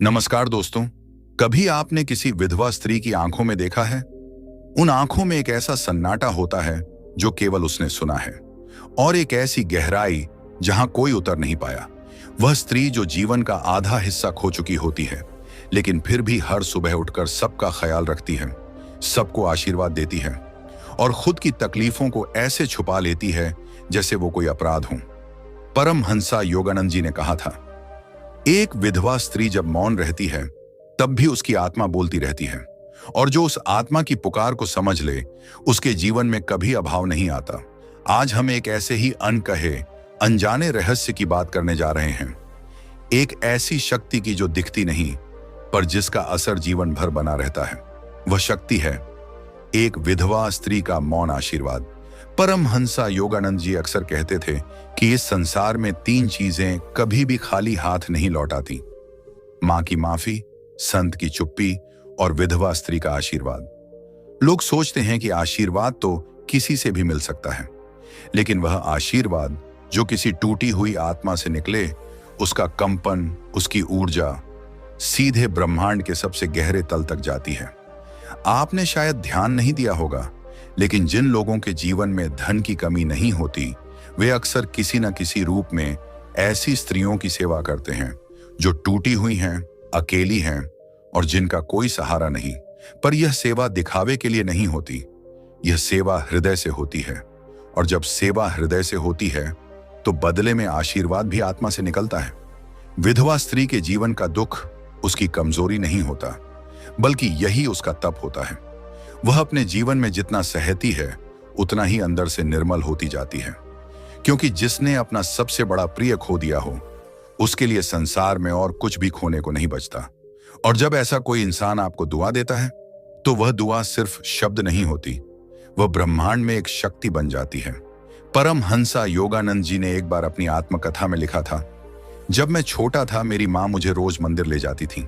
नमस्कार दोस्तों। कभी आपने किसी विधवा स्त्री की आंखों में देखा है? उन आंखों में एक ऐसा सन्नाटा होता है जो केवल उसने सुना है, और एक ऐसी गहराई जहां कोई उतर नहीं पाया। वह स्त्री जो जीवन का आधा हिस्सा खो चुकी होती है, लेकिन फिर भी हर सुबह उठकर सबका ख्याल रखती है, सबको आशीर्वाद देती है और खुद की तकलीफों को ऐसे छुपा लेती है जैसे वो कोई अपराध हो। परमहंसा योगानंद जी ने कहा था, एक विधवा स्त्री जब मौन रहती है तब भी उसकी आत्मा बोलती रहती है, और जो उस आत्मा की पुकार को समझ ले उसके जीवन में कभी अभाव नहीं आता। आज हम एक ऐसे ही अनकहे अनजाने रहस्य की बात करने जा रहे हैं, एक ऐसी शक्ति की जो दिखती नहीं पर जिसका असर जीवन भर बना रहता है। वह शक्ति है एक विधवा स्त्री का मौन आशीर्वाद। परमहंसा योगानंद जी अक्सर कहते थे कि इस संसार में 3 चीजें कभी भी खाली हाथ नहीं लौटाती: मां की माफी, संत की चुप्पी और विधवा स्त्री का आशीर्वाद। लोग सोचते हैं कि आशीर्वाद तो किसी से भी मिल सकता है, लेकिन वह आशीर्वाद जो किसी टूटी हुई आत्मा से निकले, उसका कंपन, उसकी ऊर्जा सीधे ब्रह्मांड के सबसे गहरे तल तक जाती है। आपने शायद ध्यान नहीं दिया होगा, लेकिन जिन लोगों के जीवन में धन की कमी नहीं होती, वे अक्सर किसी न किसी रूप में ऐसी स्त्रियों की सेवा करते हैं जो टूटी हुई हैं, अकेली हैं और जिनका कोई सहारा नहीं। पर यह सेवा दिखावे के लिए नहीं होती, यह सेवा हृदय से होती है, और जब सेवा हृदय से होती है तो बदले में आशीर्वाद भी आत्मा से निकलता है। विधवा स्त्री के जीवन का दुख उसकी कमजोरी नहीं होता, बल्कि यही उसका तप होता है। वह अपने जीवन में जितना सहती है उतना ही अंदर से निर्मल होती जाती है, क्योंकि जिसने अपना सबसे बड़ा प्रिय खो दिया हो, उसके लिए संसार में और कुछ भी खोने को नहीं बचता। और जब ऐसा कोई इंसान आपको दुआ देता है तो वह दुआ सिर्फ शब्द नहीं होती, वह ब्रह्मांड में एक शक्ति बन जाती है। परमहंसा योगानंद जी ने एक बार अपनी आत्मकथा में लिखा था, जब मैं छोटा था मेरी मां मुझे रोज मंदिर ले जाती थी,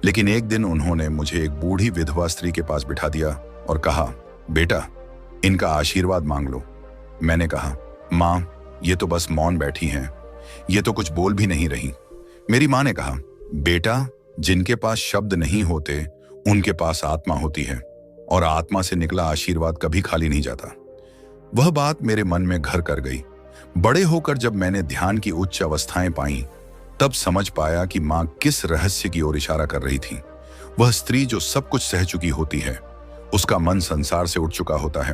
लेकिन एक दिन उन्होंने मुझे एक बूढ़ी विधवा स्त्री के पास बिठा दिया और कहा, बेटा, इनका आशीर्वाद मांग लो। मैंने कहा, मां, ये तो बस मौन बैठी हैं, ये तो कुछ बोल भी नहीं रही। मेरी मां ने कहा, बेटा, जिनके पास शब्द नहीं होते उनके पास आत्मा होती है, और आत्मा से निकला आशीर्वाद कभी खाली नहीं जाता। वह बात मेरे मन में घर कर गई। बड़े होकर जब मैंने ध्यान की उच्च अवस्थाएं पाई, तब समझ पाया कि मां किस रहस्य की ओर इशारा कर रही थी। वह स्त्री जो सब कुछ सह चुकी होती है, उसका मन संसार से उठ चुका होता है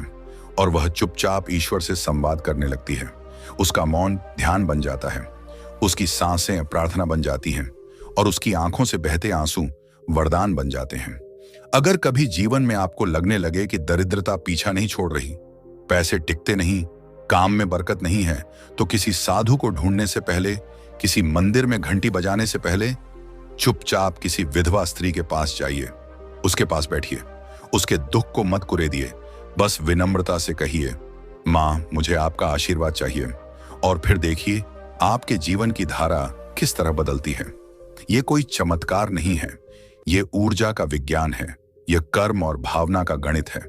और वह चुपचाप ईश्वर से संवाद करने लगती है। उसका मौन ध्यान बन जाता है, उसकी सांसें प्रार्थना बन जाती हैं और उसकी आंखों से बहते आंसू वरदान बन जाते हैं। अगर कभी जीवन में आपको लगने लगे कि दरिद्रता पीछा नहीं छोड़ रही, पैसे टिकते नहीं, काम में बरकत नहीं है, तो किसी साधु को ढूंढने से पहले, किसी मंदिर में घंटी बजाने से पहले, चुपचाप किसी विधवा स्त्री के पास जाइए, उसके पास बैठिए, उसके दुख को मत कुरेदिए, बस विनम्रता से कहिए, मां, मुझे आपका आशीर्वाद चाहिए, और फिर देखिए आपके जीवन की धारा किस तरह बदलती है। ये कोई चमत्कार नहीं है, ये ऊर्जा का विज्ञान है, यह कर्म और भावना का गणित है।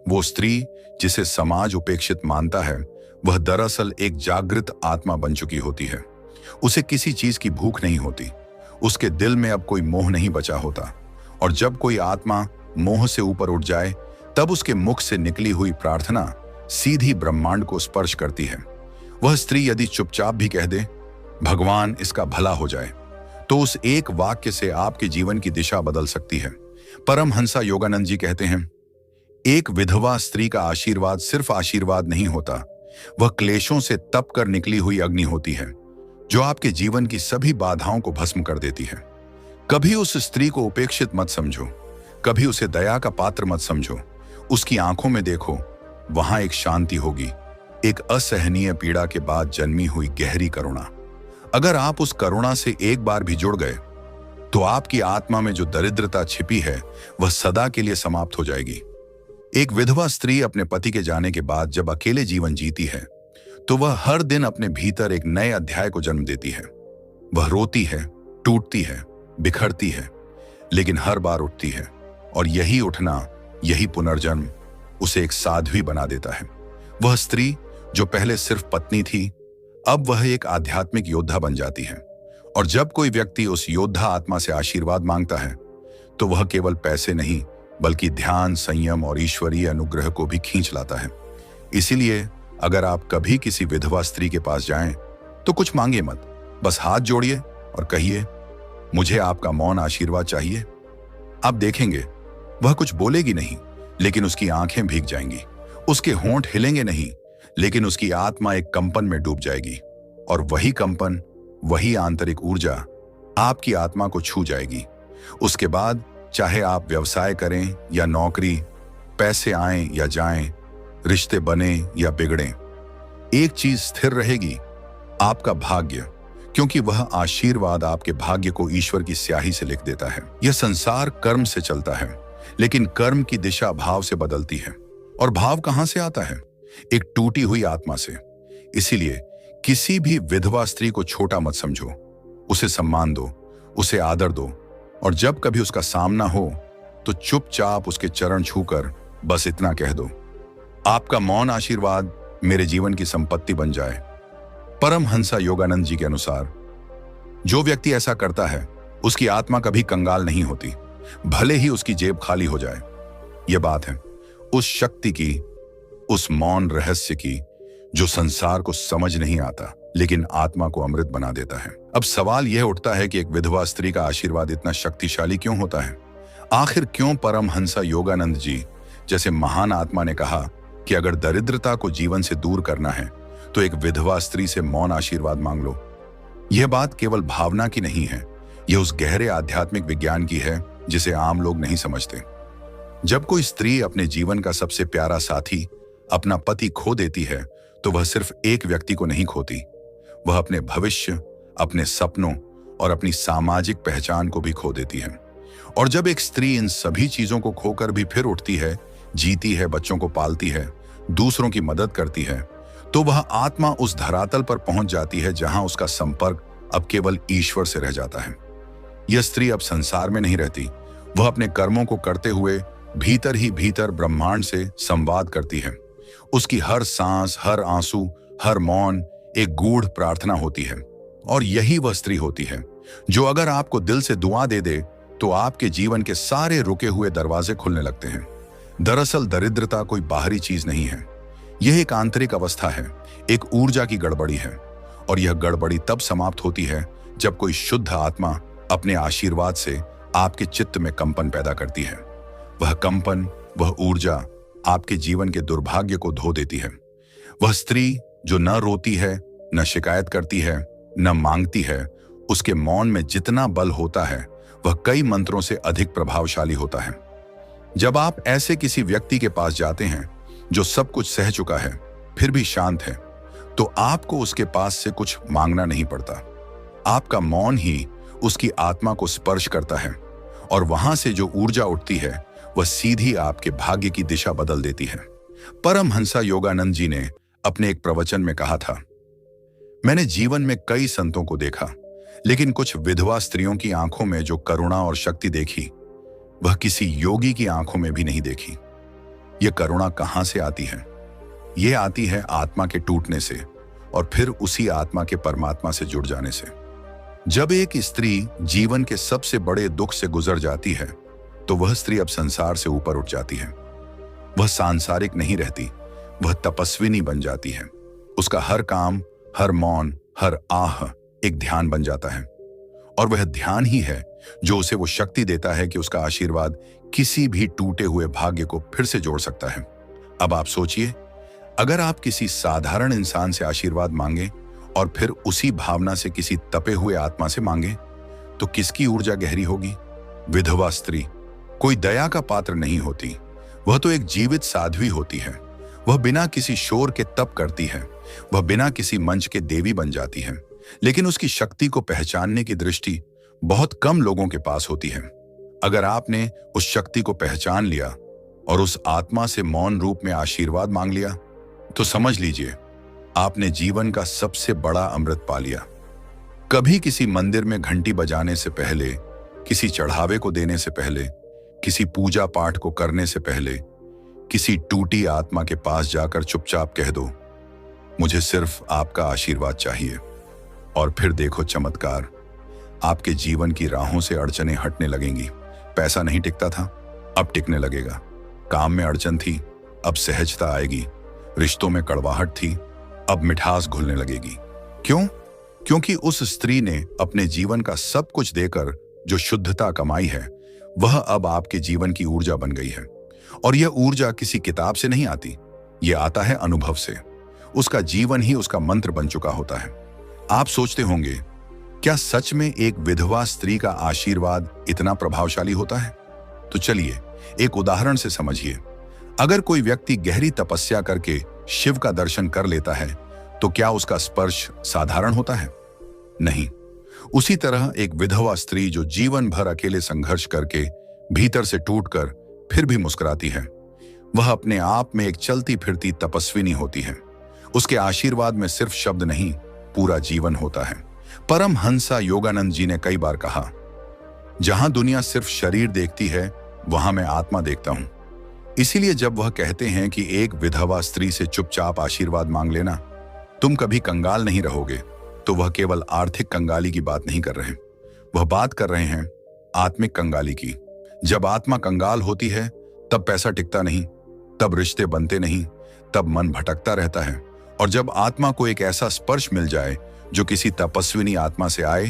वो स्त्री जिसे समाज उपेक्षित मानता है, वह दरअसल एक जागृत आत्मा बन चुकी होती है। उसे किसी चीज की भूख नहीं होती, उसके दिल में अब कोई मोह नहीं बचा होता, और जब कोई आत्मा मोह से ऊपर उठ जाए, तब उसके मुख से निकली हुई प्रार्थना सीधी ब्रह्मांड को स्पर्श करती है। वह स्त्री यदि चुपचाप भी कह दे, भगवान इसका भला हो जाए, तो उस एक वाक्य से आपके जीवन की दिशा बदल सकती है। परमहंसा योगानंद जी कहते हैं, एक विधवा स्त्री का आशीर्वाद सिर्फ आशीर्वाद नहीं होता, वह क्लेशों से तप कर निकली हुई अग्नि होती है, जो आपके जीवन की सभी बाधाओं को भस्म कर देती है। कभी उस स्त्री को उपेक्षित मत समझो, कभी उसे दया का पात्र मत समझो। उसकी आंखों में देखो, वहां एक शांति होगी, एक असहनीय पीड़ा के बाद जन्मी हुई गहरी करुणा। अगर आप उस करुणा से एक बार भी जुड़ गए, तो आपकी आत्मा में जो दरिद्रता छिपी है, वह सदा के लिए समाप्त हो जाएगी। एक विधवा स्त्री अपने पति के जाने के बाद जब अकेले जीवन जीती है, तो वह हर दिन अपने भीतर एक नए अध्याय को जन्म देती है। वह रोती है, टूटती है, बिखरती है, लेकिन हर बार उठती है, और यही उठना, यही पुनर्जन्म उसे एक साध्वी बना देता है। वह स्त्री जो पहले सिर्फ पत्नी थी, अब वह एक आध्यात्मिक योद्धा बन जाती है, और जब कोई व्यक्ति उस योद्धा आत्मा से आशीर्वाद मांगता है तो वह केवल पैसे नहीं बल्कि ध्यान, संयम और ईश्वरीय अनुग्रह को भी खींच लाता है। इसीलिए अगर आप कभी किसी विधवा स्त्री के पास जाएं तो कुछ मांगे मत, बस हाथ जोड़िए और कहिए, मुझे आपका मौन आशीर्वाद चाहिए। आप देखेंगे वह कुछ बोलेगी नहीं, लेकिन उसकी आंखें भीग जाएंगी, उसके होंठ हिलेंगे नहीं, लेकिन उसकी आत्मा एक कंपन में डूब जाएगी, और वही कंपन, वही आंतरिक ऊर्जा आपकी आत्मा को छू जाएगी। उसके बाद चाहे आप व्यवसाय करें या नौकरी, पैसे आएं या जाएं, रिश्ते बने या बिगड़ें, एक चीज स्थिर रहेगी, आपका भाग्य, क्योंकि वह आशीर्वाद आपके भाग्य को ईश्वर की स्याही से लिख देता है। यह संसार कर्म से चलता है, लेकिन कर्म की दिशा भाव से बदलती है। और भाव कहां से आता है? एक टूटी हुई आत्मा से। इसीलिए किसी भी विधवा स्त्री को छोटा मत समझो, उसे सम्मान दो, उसे आदर दो, और जब कभी उसका सामना हो तो चुपचाप उसके चरण छूकर बस इतना कह दो, आपका मौन आशीर्वाद मेरे जीवन की संपत्ति बन जाए। परमहंसा योगानंद जी के अनुसार जो व्यक्ति ऐसा करता है उसकी आत्मा कभी कंगाल नहीं होती, भले ही उसकी जेब खाली हो जाए। यह बात है उस शक्ति की, उस मौन रहस्य की जो संसार को समझ नहीं आता लेकिन आत्मा को अमृत बना देता है। अब सवाल यह उठता है कि एक विधवा स्त्री का आशीर्वाद इतना शक्तिशाली क्यों होता है? आखिर क्यों परमहंसा योगानंद जी जैसे महान आत्मा ने कहा कि अगर दरिद्रता को जीवन से दूर करना है तो एक विधवा स्त्री से मौन आशीर्वाद मांग लो? यह बात केवल भावना की नहीं है, यह उस गहरे आध्यात्मिक विज्ञान की है जिसे आम लोग नहीं समझते। जब कोई स्त्री अपने जीवन का सबसे प्यारा साथी, अपना पति खो देती है तो वह सिर्फ एक व्यक्ति को नहीं खोती, वह अपने भविष्य, अपने सपनों और अपनी सामाजिक पहचान को भी खो देती है। और जब एक स्त्री इन सभी चीजों को खोकर भी फिर उठती है, जीती है, बच्चों को पालती है, दूसरों की मदद करती है, तो वह आत्मा उस धरातल पर पहुंच जाती है जहां उसका संपर्क अब केवल ईश्वर से रह जाता है। यह स्त्री अब संसार में नहीं रहती, वह अपने कर्मों को करते हुए भीतर ही भीतर ब्रह्मांड से संवाद करती है। उसकी हर सांस, हर आंसू, हर मौन एक गूढ़ प्रार्थना होती है। और यही वह स्त्री होती है जो अगर आपको दिल से दुआ दे दे तो आपके जीवन के सारे रुके हुए दरवाजे खुलने लगते हैं। दरअसल दरिद्रता कोई बाहरी चीज नहीं है, यह एक आंतरिक अवस्था है, एक ऊर्जा की गड़बड़ी है। और यह गड़बड़ी तब समाप्त होती है जब कोई शुद्ध आत्मा अपने आशीर्वाद से आपके चित्त में कंपन पैदा करती है। वह कंपन, वह ऊर्जा आपके जीवन के दुर्भाग्य को धो देती है। वह स्त्री जो न रोती है, न शिकायत करती है, न मांगती है, उसके मौन में जितना बल होता है वह कई मंत्रों से अधिक प्रभावशाली होता है। जब आप ऐसे किसी व्यक्ति के पास जाते हैं जो सब कुछ सह चुका है फिर भी शांत है, तो आपको उसके पास से कुछ मांगना नहीं पड़ता। आपका मौन ही उसकी आत्मा को स्पर्श करता है और वहां से जो ऊर्जा उठती है वह सीधी आपके भाग्य की दिशा बदल देती है। परमहंसा योगानंद जी ने अपने एक प्रवचन में कहा था, मैंने जीवन में कई संतों को देखा, लेकिन कुछ विधवा स्त्रियों की आंखों में जो करुणा और शक्ति देखी वह किसी योगी की आंखों में भी नहीं देखी। यह करुणा कहां से आती है? यह आती है आत्मा के टूटने से और फिर उसी आत्मा के परमात्मा से जुड़ जाने से। जब एक स्त्री जीवन के सबसे बड़े दुख से गुजर जाती है तो वह स्त्री अब संसार से ऊपर उठ जाती है। वह सांसारिक नहीं रहती, वह तपस्विनी बन जाती है। उसका हर काम, हर मौन, हर आह एक ध्यान बन जाता है, और वह ध्यान ही है जो उसे वो शक्ति देता है कि उसका आशीर्वाद किसी भी टूटे हुए भाग्य को फिर से जोड़ सकता है। अब आप सोचिए, अगर आप किसी साधारण इंसान से आशीर्वाद मांगे और फिर उसी भावना से किसी तपे हुए आत्मा से मांगे तो किसकी ऊर्जा गहरी होगी? विधवा स्त्री कोई दया का पात्र नहीं होती, वह तो एक जीवित साध्वी होती है। वह बिना किसी शोर के तप करती है, वह बिना किसी मंच के देवी बन जाती है, लेकिन उसकी शक्ति को पहचानने की दृष्टि बहुत कम लोगों के पास होती है। अगर आपने उस शक्ति को पहचान लिया और उस आत्मा से मौन रूप में आशीर्वाद मांग लिया तो समझ लीजिए आपने जीवन का सबसे बड़ा अमृत पा लिया। कभी किसी मंदिर में घंटी बजाने से पहले, किसी चढ़ावे को देने से पहले, किसी पूजा पाठ को करने से पहले, किसी टूटी आत्मा के पास जाकर चुपचाप कह दो, मुझे सिर्फ आपका आशीर्वाद चाहिए, और फिर देखो चमत्कार। आपके जीवन की राहों से अड़चनें हटने लगेंगी। पैसा नहीं टिकता था, अब टिकने लगेगा। काम में अड़चन थी, अब सहजता आएगी। रिश्तों में कड़वाहट थी, अब मिठास घुलने लगेगी। क्यों? क्योंकि उस स्त्री ने अपने जीवन का सब कुछ देकर जो शुद्धता कमाई है, वह अब आपके जीवन की ऊर्जा बन गई है। और यह ऊर्जा किसी किताब से नहीं आती, यह आता है अनुभव से। उसका जीवन ही उसका मंत्र बन चुका होता है। आप सोचते होंगे, क्या सच में एक विधवा स्त्री का आशीर्वाद इतना प्रभावशाली होता है? तो चलिए एक उदाहरण से समझिए। अगर कोई व्यक्ति गहरी तपस्या करके शिव का दर्शन कर लेता है, तो क्या उसका स्पर्श साधारण होता है? नहीं। उसी तरह एक विधवा स्त्री जो जीवन भर अकेले संघर्ष करके भीतर से टूटकर फिर भी मुस्कुराती है, वह अपने आप में एक चलती फिरती तपस्विनी होती है। उसके आशीर्वाद में सिर्फ शब्द नहीं, पूरा जीवन होता है। परमहंसा योगानंद जी ने कई बार कहा, जहां दुनिया सिर्फ शरीर देखती है, वहां मैं आत्मा देखता हूं। इसीलिए जब वह कहते हैं कि एक विधवा स्त्री से चुपचाप आशीर्वाद मांग लेना, तुम कभी कंगाल नहीं रहोगे, तो वह केवल आर्थिक कंगाली की बात नहीं कर रहे। वह बात कर रहे हैं आत्मिक कंगाली की। जब आत्मा कंगाल होती है, तब पैसा टिकता नहीं, तब रिश्ते बनते नहीं, तब मन भटकता रहता है। और जब आत्मा को एक ऐसा स्पर्श मिल जाए जो किसी तपस्विनी आत्मा से आए,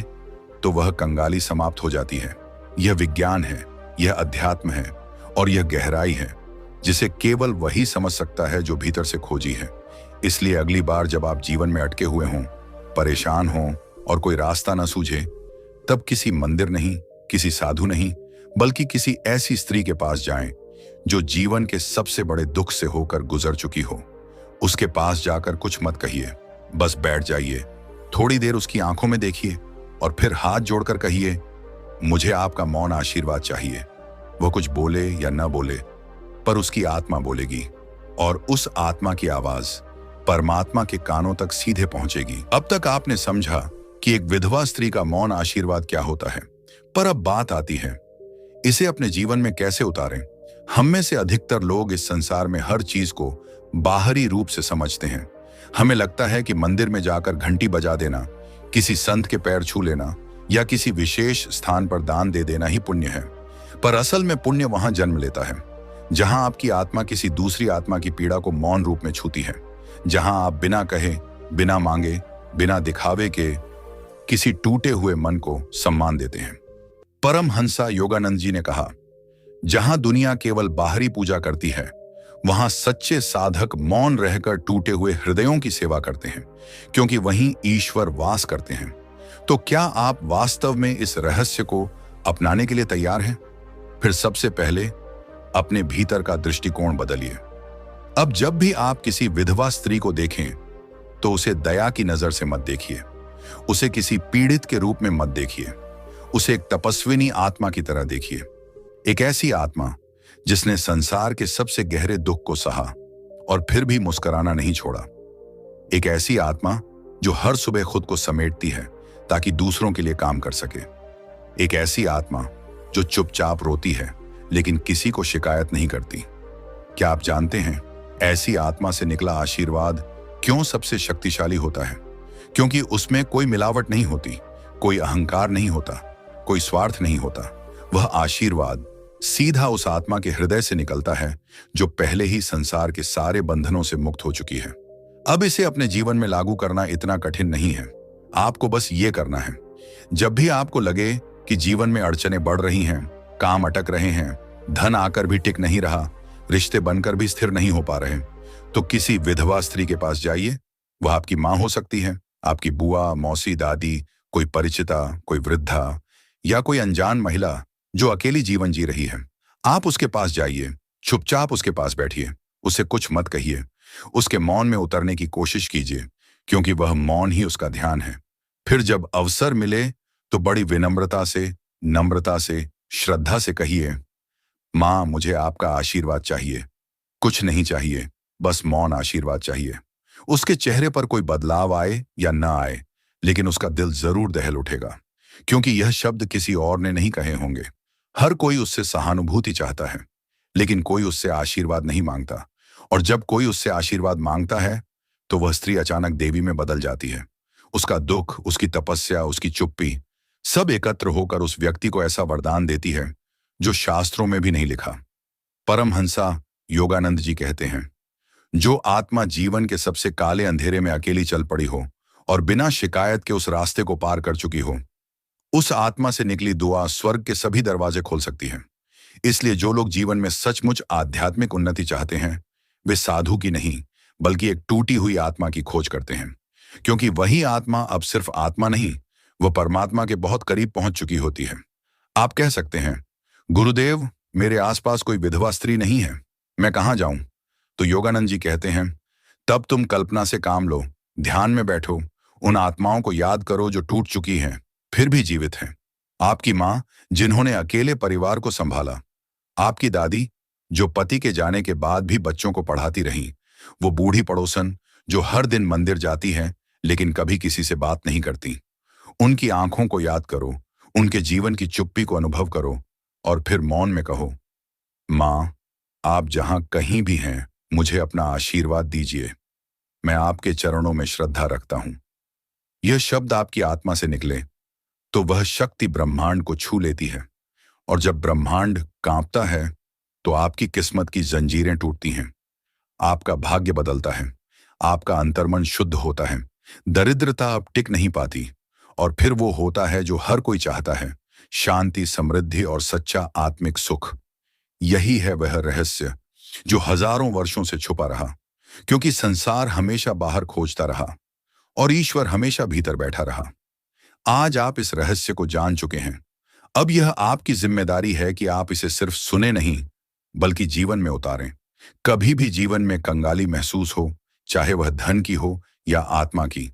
तो वह कंगाली समाप्त हो जाती है। यह विज्ञान है, यह अध्यात्म है, और यह गहराई है जिसे केवल वही समझ सकता है जो भीतर से खोजी है। इसलिए अगली बार जब आप जीवन में अटके हुए हों, परेशान हों और कोई रास्ता ना सूझे, तब किसी मंदिर नहीं, किसी साधु नहीं, बल्कि किसी ऐसी स्त्री के पास जाएं जो जीवन के सबसे बड़े दुख से होकर गुजर चुकी हो। उसके पास जाकर कुछ मत कहिए, बस बैठ जाइए, थोड़ी देर उसकी आंखों में देखिए और फिर हाथ जोड़कर कहिए, मुझे आपका मौन आशीर्वाद चाहिए। वो कुछ बोले या न बोले, पर उसकी आत्मा बोलेगी, और उस आत्मा की आवाज परमात्मा के कानों तक सीधे पहुंचेगी। अब तक आपने समझा कि एक विधवा स्त्री का मौन आशीर्वाद क्या होता है, पर अब बात आती है इसे अपने जीवन में कैसे उतारें। हम में से अधिकतर लोग इस संसार में हर चीज को बाहरी रूप से समझते हैं। हमें लगता है कि मंदिर में जाकर घंटी बजा देना, किसी संत के पैर छू लेना या किसी विशेष स्थान पर दान दे देना ही पुण्य है। पर असल में पुण्य वहां जन्म लेता है जहां आपकी आत्मा किसी दूसरी आत्मा की पीड़ा को मौन रूप में छूती है, जहां आप बिना कहे, बिना मांगे, बिना दिखावे के किसी टूटे हुए मन को सम्मान देते हैं। परमहंसा योगानंद जी ने कहा, जहां दुनिया केवल बाहरी पूजा करती है, वहां सच्चे साधक मौन रहकर टूटे हुए हृदयों की सेवा करते हैं, क्योंकि वहीं ईश्वर वास करते हैं। तो क्या आप वास्तव में इस रहस्य को अपनाने के लिए तैयार हैं? फिर सबसे पहले अपने भीतर का दृष्टिकोण बदलिए। अब जब भी आप किसी विधवा स्त्री को देखें, तो उसे दया की नजर से मत देखिए, उसे किसी पीड़ित के रूप में मत देखिए, उसे एक तपस्विनी आत्मा की तरह देखिए। एक ऐसी आत्मा जिसने संसार के सबसे गहरे दुख को सहा और फिर भी मुस्कुराना नहीं छोड़ा। एक ऐसी आत्मा जो हर सुबह खुद को समेटती है ताकि दूसरों के लिए काम कर सके। एक ऐसी आत्मा जो चुपचाप रोती है लेकिन किसी को शिकायत नहीं करती। क्या आप जानते हैं, ऐसी आत्मा से निकला आशीर्वाद क्यों सबसे शक्तिशाली होता है? क्योंकि उसमें कोई मिलावट नहीं होती, कोई अहंकार नहीं होता, कोई स्वार्थ नहीं होता। वह आशीर्वाद सीधा उस आत्मा के हृदय से निकलता है जो पहले ही संसार के सारे बंधनों से मुक्त हो चुकी है। अब इसे अपने जीवन में लागू करना इतना कठिन नहीं है। आपको बस ये करना है, जब भी आपको लगे कि जीवन में अड़चनें बढ़ रही हैं, काम अटक रहे हैं, धन आकर भी टिक नहीं रहा, रिश्ते बनकर भी स्थिर नहीं हो पा रहे, तो किसी विधवा स्त्री के पास जाइए। वह आपकी माँ हो सकती है, आपकी बुआ, मौसी, दादी, कोई परिचिता, कोई वृद्धा या कोई अनजान महिला जो अकेली जीवन जी रही है। आप उसके पास जाइए, चुपचाप उसके पास बैठिए, उससे कुछ मत कहिए, उसके मौन में उतरने की कोशिश कीजिए, क्योंकि वह मौन ही उसका ध्यान है। फिर जब अवसर मिले तो बड़ी विनम्रता से, नम्रता से, श्रद्धा से कहिए, माँ, मुझे आपका आशीर्वाद चाहिए। कुछ नहीं चाहिए, बस मौन आशीर्वाद चाहिए। उसके चेहरे पर कोई बदलाव आए या न आए, लेकिन उसका दिल जरूर दहल उठेगा, क्योंकि यह शब्द किसी और ने नहीं कहे होंगे। हर कोई उससे सहानुभूति चाहता है, लेकिन कोई उससे आशीर्वाद नहीं मांगता। और जब कोई उससे आशीर्वाद मांगता है, तो वह स्त्री अचानक देवी में बदल जाती है। उसका दुख, उसकी तपस्या, उसकी चुप्पी सब एकत्र होकर उस व्यक्ति को ऐसा वरदान देती है जो शास्त्रों में भी नहीं लिखा। परमहंसा योगानंद जी कहते हैं, जो आत्मा जीवन के सबसे काले अंधेरे में अकेली चल पड़ी हो और बिना शिकायत के उस रास्ते को पार कर चुकी हो, उस आत्मा से निकली दुआ स्वर्ग के सभी दरवाजे खोल सकती है। इसलिए जो लोग जीवन में सचमुच आध्यात्मिक उन्नति चाहते हैं, वे साधु की नहीं बल्कि एक टूटी हुई आत्मा की खोज करते हैं, क्योंकि वही आत्मा अब सिर्फ आत्मा नहीं, वह परमात्मा के बहुत करीब पहुंच चुकी होती है। आप कह सकते हैं, गुरुदेव मेरे आसपास कोई विधवा स्त्री नहीं है, मैं कहां जाऊं? तो योगानंद जी कहते हैं, तब तुम कल्पना से काम लो, ध्यान में बैठो, उन आत्माओं को याद करो जो टूट चुकी हैं फिर भी जीवित हैं। आपकी मां जिन्होंने अकेले परिवार को संभाला, आपकी दादी जो पति के जाने के बाद भी बच्चों को पढ़ाती रहीं, वो बूढ़ी पड़ोसन जो हर दिन मंदिर जाती है लेकिन कभी किसी से बात नहीं करती। उनकी आंखों को याद करो, उनके जीवन की चुप्पी को अनुभव करो और फिर मौन में कहो, मां, आप जहां कहीं भी हैं, मुझे अपना आशीर्वाद दीजिए। मैं आपके चरणों में श्रद्धा रखता हूं। यह शब्द आपकी आत्मा से निकले तो वह शक्ति ब्रह्मांड को छू लेती है, और जब ब्रह्मांड कांपता है तो आपकी किस्मत की जंजीरें टूटती हैं, आपका भाग्य बदलता है, आपका अंतर्मन शुद्ध होता है, दरिद्रता अब टिक नहीं पाती, और फिर वो होता है जो हर कोई चाहता है, शांति, समृद्धि और सच्चा आत्मिक सुख। यही है वह रहस्य जो हजारों वर्षों से छुपा रहा, क्योंकि संसार हमेशा बाहर खोजता रहा और ईश्वर हमेशा भीतर बैठा रहा। आज आप इस रहस्य को जान चुके हैं। अब यह आपकी जिम्मेदारी है कि आप इसे सिर्फ सुने नहीं बल्कि जीवन में उतारें। कभी भी जीवन में कंगाली महसूस हो, चाहे वह धन की हो या आत्मा की,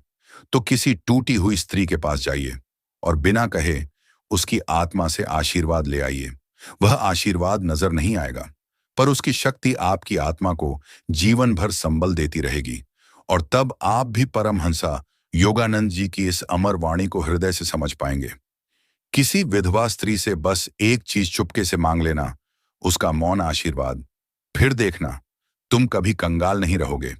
तो किसी टूटी हुई स्त्री के पास जाइए और बिना कहे उसकी आत्मा से आशीर्वाद ले आइए। वह आशीर्वाद नजर नहीं आएगा, पर उसकी शक्ति आपकी आत्मा को जीवन भर संबल देती रहेगी, और तब आप भी परमहंसा योगानंद जी की इस अमर वाणी को हृदय से समझ पाएंगे। किसी विधवा स्त्री से बस एक चीज चुपके से मांग लेना, उसका मौन आशीर्वाद। फिर देखना, तुम कभी कंगाल नहीं रहोगे,